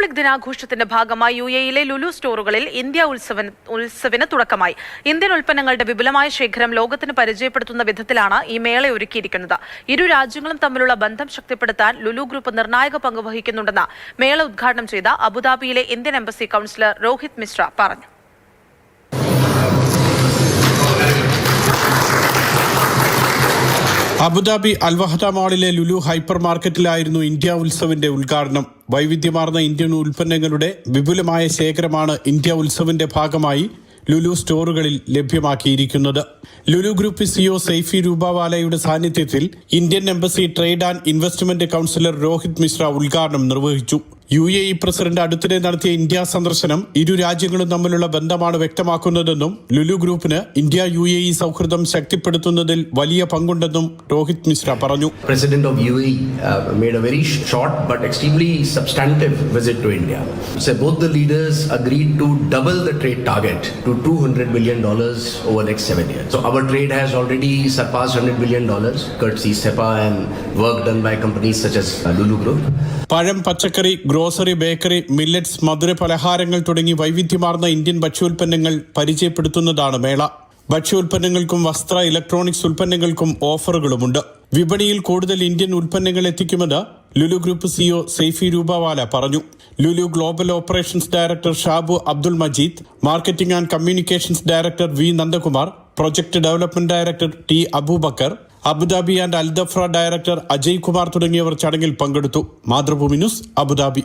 Republic ദിനാഘോഷത്തിന്റെ ഭാഗമായി യുഎഇയിലെ ലുലു സ്റ്റോറുകളിൽ ഇന്ത്യ ഉത്സവിന് തുടക്കമായി. ഇന്ത്യൻ ഉൽപ്പന്നങ്ങളുടെ വിപുലമായ ശേഖരം ലോകത്തിന് പരിചയപ്പെടുത്തുന്ന വിധത്തിലാണ് ഈ മേള ഒരുക്കിയിരിക്കുന്നത്. ഇരു രാജ്യങ്ങളും തമ്മിലുള്ള ബന്ധം ശക്തിപ്പെടുത്താൻ ലുലു ഗ്രൂപ്പ് നിർണായക പങ്ക് വഹിക്കുന്നുണ്ടെന്ന് മേള ഉദ്ഘാടനം ചെയ്ത അബുദാബിയിലെ Indian embassy counsellor Rohit Mishra പറഞ്ഞു. അബുദാബി അൽവഹദ മാളിലെ ലുലു ഹൈപ്പർ മാർക്കറ്റിലായിരുന്നു ഇന്ത്യ ഉത്സവിന്റെ ഉദ്ഘാടനം. വൈവിധ്യമാർന്ന ഇന്ത്യൻ ഉൽപ്പന്നങ്ങളുടെ വിപുലമായ ശേഖരമാണ് ഇന്ത്യ ഉത്സവിന്റെ ഭാഗമായി ലുലു സ്റ്റോറുകളിൽ ലഭ്യമാക്കിയിരിക്കുന്നത്. ലുലു ഗ്രൂപ്പ് സിഇഒ സൈഫി രൂപവാലയുടെ സാന്നിധ്യത്തിൽ Indian embassy trade and investment councillor Rohit Mishra ഉദ്ഘാടനം നിർവഹിച്ചു. യുഎഇ പ്രസിഡന്റ് അടുത്തിടെ നടത്തിയ ഇന്ത്യ സന്ദർശനം ഇരു രാജ്യങ്ങളും തമ്മിലുള്ള ബന്ധമാണ് വ്യക്തമാക്കുന്നതെന്നും ലുലു ഗ്രൂപ്പിന് ഇന്ത്യ യുഎഇ സൗഹൃദം ശക്തിപ്പെടുത്തുന്നതിൽ വലിയ പങ്കുണ്ടെന്നും രോഹിത് മിശ്ര പറഞ്ഞു. President of UAE made a very short but extremely substantive visit to India. So both the leaders agreed to double the trade target to $200 billion over the next 7 years. So our trade has already surpassed $100 billion courtesy SEPA and work done by companies such as Lulu Group. പഴം, പച്ചക്കറി, grocery, bakery, millets, മധുര പലഹാരങ്ങൾ തുടങ്ങി വൈവിധ്യമാർന്ന Indian ഭക്ഷ്യോൽപ്പന്നങ്ങൾ പരിചയപ്പെടുത്തുന്നതാണ് മേള. ഭക്ഷ്യോൽപ്പന്നങ്ങൾക്കും വസ്ത്ര, electronics ഉൽപ്പന്നങ്ങൾക്കും ഓഫറുകളുമുണ്ട്. വിപണിയിൽ കൂടുതൽ Indian ഉൽപ്പന്നങ്ങൾ എത്തിക്കുമെന്ന് ലുലു ഗ്രൂപ്പ് സിഇഒ സൈഫി രൂപവാല പറഞ്ഞു. Lulu global operations director Shabu Abdul Majeed, marketing and communications director V Nandakumar, project development director T Abubakar, Abu Dhabi and Al Dhafra director Ajay Kumar തുടങ്ങിയവർ ചടങ്ങിൽ പങ്കെടുത്തു. Mathrubhumi news, Abu Dhabi.